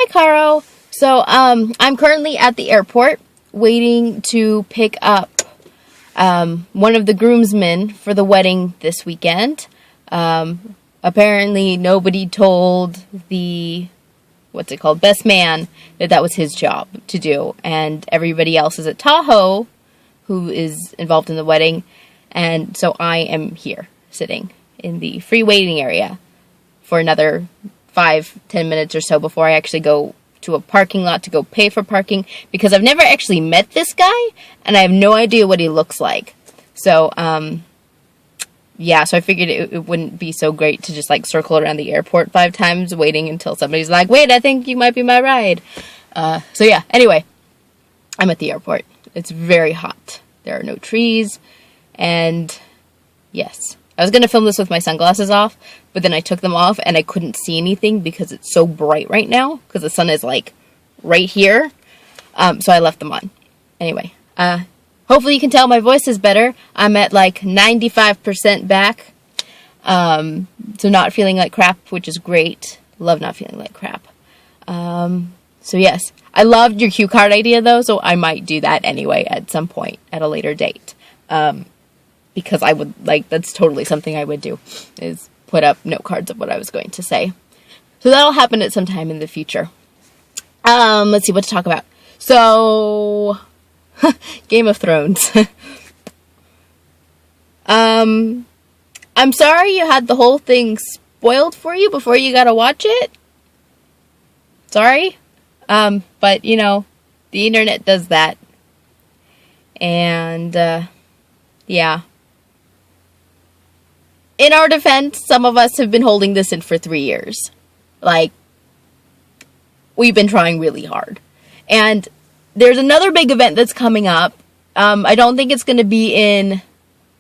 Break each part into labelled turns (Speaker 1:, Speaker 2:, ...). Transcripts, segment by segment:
Speaker 1: Hi, Caro. So, I'm currently at the airport waiting to pick up one of the groomsmen for the wedding this weekend. Apparently nobody told the, best man that was his job to do, and everybody else is at Tahoe who is involved in the wedding, and so I am here, sitting in the free waiting area for another 5-10 minutes or so before I actually go to a parking lot to go pay for parking, because I've never actually met this guy, and I have no idea what he looks like. So, yeah, so I figured it wouldn't be so great to just, circle around the airport 5 times, waiting until somebody's like, wait, I think you might be my ride. So yeah, anyway, I'm at the airport. It's very hot. There are no trees, and yes, I was going to film this with my sunglasses off, but then I took them off and I couldn't see anything because it's so bright right now, because the sun is right here. So I left them on. Anyway, hopefully you can tell my voice is better. I'm at 95% back. So not feeling like crap, which is great. Love not feeling like crap. So yes, I loved your cue card idea though, so I might do that anyway at some point at a later date. Because I would, that's totally something I would do, is put up note cards of what I was going to say. So that'll happen at some time in the future. Let's see what to talk about. So, Game of Thrones. I'm sorry you had the whole thing spoiled for you before you got to watch it. Sorry. But, the internet does that. And, yeah. In our defense, some of us have been holding this in for 3 years. We've been trying really hard. And there's another big event that's coming up. I don't think it's going to be in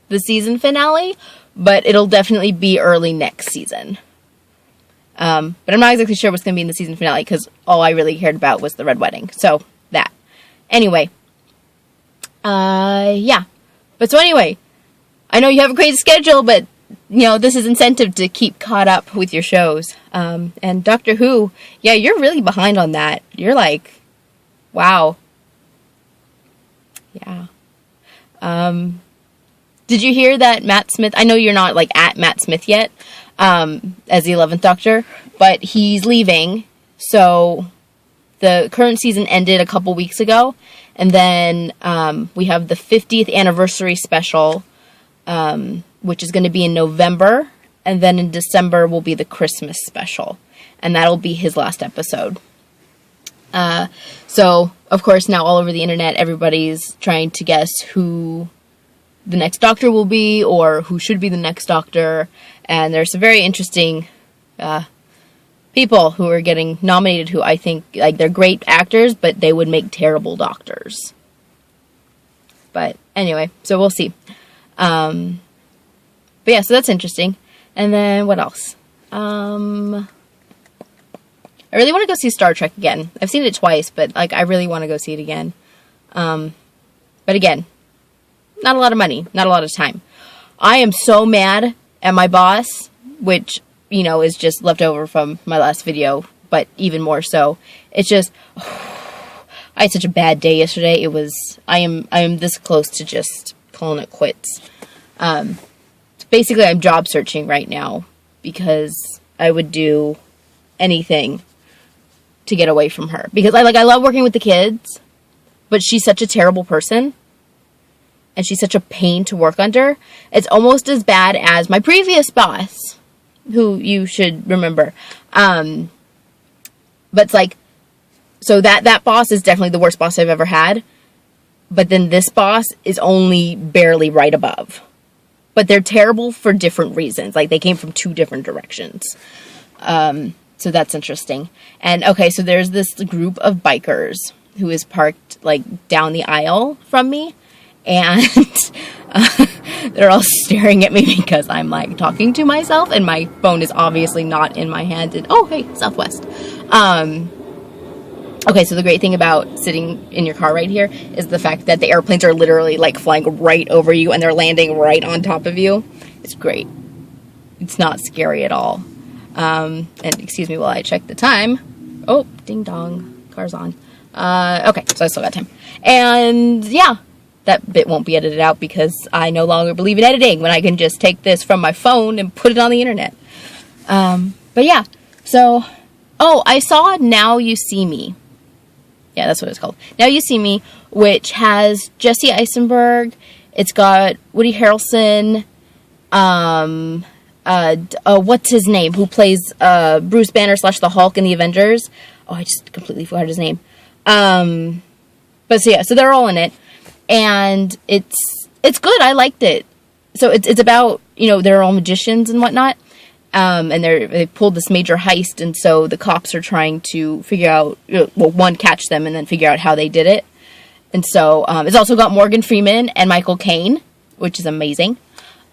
Speaker 1: the season finale, but it'll definitely be early next season. But I'm not exactly sure what's going to be in the season finale, because all I really cared about was the Red Wedding. So, that. Anyway. Yeah. But so anyway, I know you have a crazy schedule, but this is incentive to keep caught up with your shows. And Doctor Who, yeah, you're really behind on that. You're wow. Yeah. Did you hear that Matt Smith, I know you're not at Matt Smith yet, as the 11th Doctor, but he's leaving. So the current season ended a couple weeks ago. And then, we have the 50th anniversary special, which is going to be in November, and then in December will be the Christmas special, and that'll be his last episode. So, of course, now all over the internet, everybody's trying to guess who the next Doctor will be, or who should be the next Doctor, and there's some very interesting people who are getting nominated who I think, they're great actors, but they would make terrible Doctors. But, anyway, so we'll see. But yeah, so that's interesting. And then, what else? I really want to go see Star Trek again. I've seen it twice, but, I really want to go see it again. But again, not a lot of money, not a lot of time. I am so mad at my boss, which, is just left over from my last video, but even more so. It's just, I had such a bad day yesterday. I am this close to just calling it quits. Basically, I'm job searching right now because I would do anything to get away from her. Because I love working with the kids, but she's such a terrible person, and she's such a pain to work under. It's almost as bad as my previous boss, who you should remember. But it's so that boss is definitely the worst boss I've ever had. But then this boss is only barely right above. But they're terrible for different reasons. They came from 2 different directions. So that's interesting. And, okay, so there's this group of bikers who is parked, down the aisle from me. And they're all staring at me because I'm, talking to myself. And my phone is obviously not in my hand. And, oh, hey, Southwest. Okay, so the great thing about sitting in your car right here is the fact that the airplanes are literally, flying right over you, and they're landing right on top of you. It's great. It's not scary at all. And excuse me while I check the time. Oh, ding dong. Car's on. Okay, so I still got time. And yeah, that bit won't be edited out because I no longer believe in editing when I can just take this from my phone and put it on the internet. But yeah, so, oh, I saw Now You See Me. Yeah, that's what it's called. Now You See Me, which has Jesse Eisenberg. It's got Woody Harrelson. What's his name? Who plays Bruce Banner / the Hulk in the Avengers? Oh, I just completely forgot his name. But so yeah, so they're all in it, and it's good. I liked it. So it's about, you know, they're all magicians and whatnot, and they pulled this major heist, and so the cops are trying to figure out, well, one, catch them, and then figure out how they did it. And so it's also got Morgan Freeman and Michael Caine, which is amazing.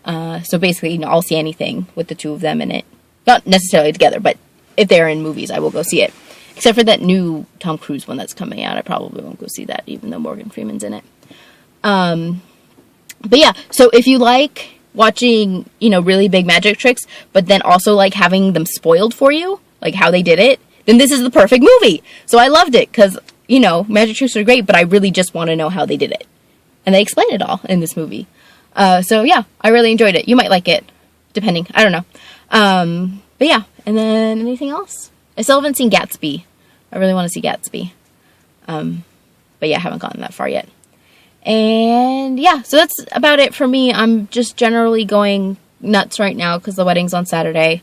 Speaker 1: So basically, you know, I'll see anything with the two of them in it. Not necessarily together, but if they're in movies, I will go see it. Except for that new Tom Cruise one that's coming out. I probably won't go see that, even though Morgan Freeman's in it. But yeah, so if you like watching, you know, really big magic tricks, but then also like having them spoiled for you, like how they did it, then this is the perfect movie. So I loved it, because, you know, magic tricks are great, but I really just want to know how they did it. And they explain it all in this movie. So yeah, I really enjoyed it. You might like it, depending. I don't know. But yeah, and then anything else? I still haven't seen Gatsby. I really want to see Gatsby. But yeah, I haven't gotten that far yet. And yeah, so that's about it for me. I'm just generally going nuts right now because the wedding's on Saturday.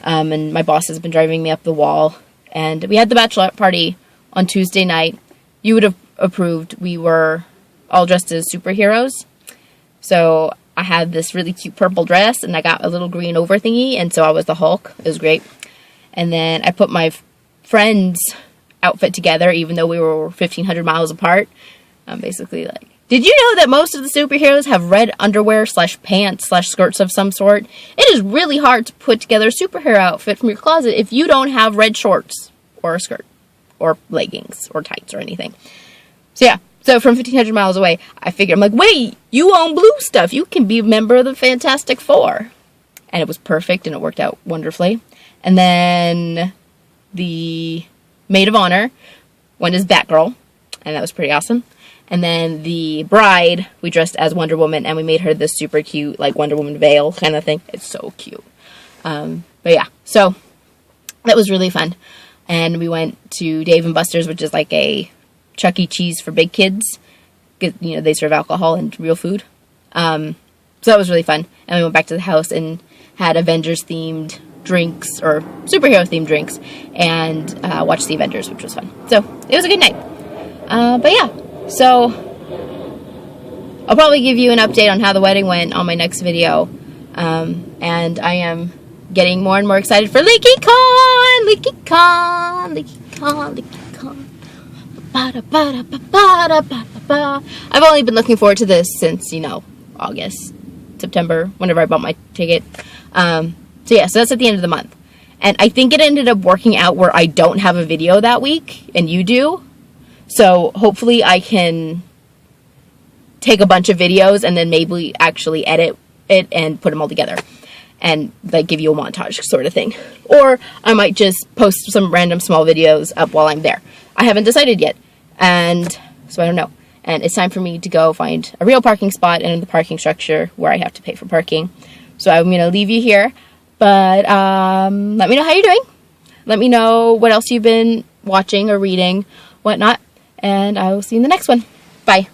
Speaker 1: And my boss has been driving me up the wall. And we had the bachelorette party on Tuesday night. You would have approved. We were all dressed as superheroes. So I had this really cute purple dress, and I got a little green over thingy, and so I was the Hulk. It was great. And then I put my friend's outfit together, even though we were 1,500 miles apart. I'm basically like, did you know that most of the superheroes have red underwear / pants / skirts of some sort? It is really hard to put together a superhero outfit from your closet if you don't have red shorts or a skirt or leggings or tights or anything. So yeah, so from 1,500 miles away, I figured, I'm like, wait, you own blue stuff. You can be a member of the Fantastic Four. And it was perfect, and it worked out wonderfully. And then the maid of honor went as Batgirl, and that was pretty awesome. And then the bride, we dressed as Wonder Woman, and we made her this super cute, like, Wonder Woman veil kind of thing. It's so cute. But yeah, so that was really fun. And we went to Dave & Buster's, which is like a Chuck E. Cheese for big kids. You know, they serve alcohol and real food. So that was really fun. And we went back to the house and had Avengers-themed drinks, or superhero-themed drinks, and watched the Avengers, which was fun. So it was a good night. But yeah, so I'll probably give you an update on how the wedding went on my next video. And I am getting more and more excited for LeakyCon! LeakyCon! LeakyCon! LeakyCon! I've only been looking forward to this since, you know, August, September, whenever I bought my ticket. So yeah, so that's at the end of the month. And I think it ended up working out where I don't have a video that week, and you do. So hopefully I can take a bunch of videos and then maybe actually edit it and put them all together. And like give you a montage sort of thing. Or I might just post some random small videos up while I'm there. I haven't decided yet. And so I don't know. And it's time for me to go find a real parking spot in the parking structure where I have to pay for parking. So I'm going to leave you here. But let me know how you're doing. Let me know what else you've been watching or reading, whatnot. And I will see you in the next one. Bye.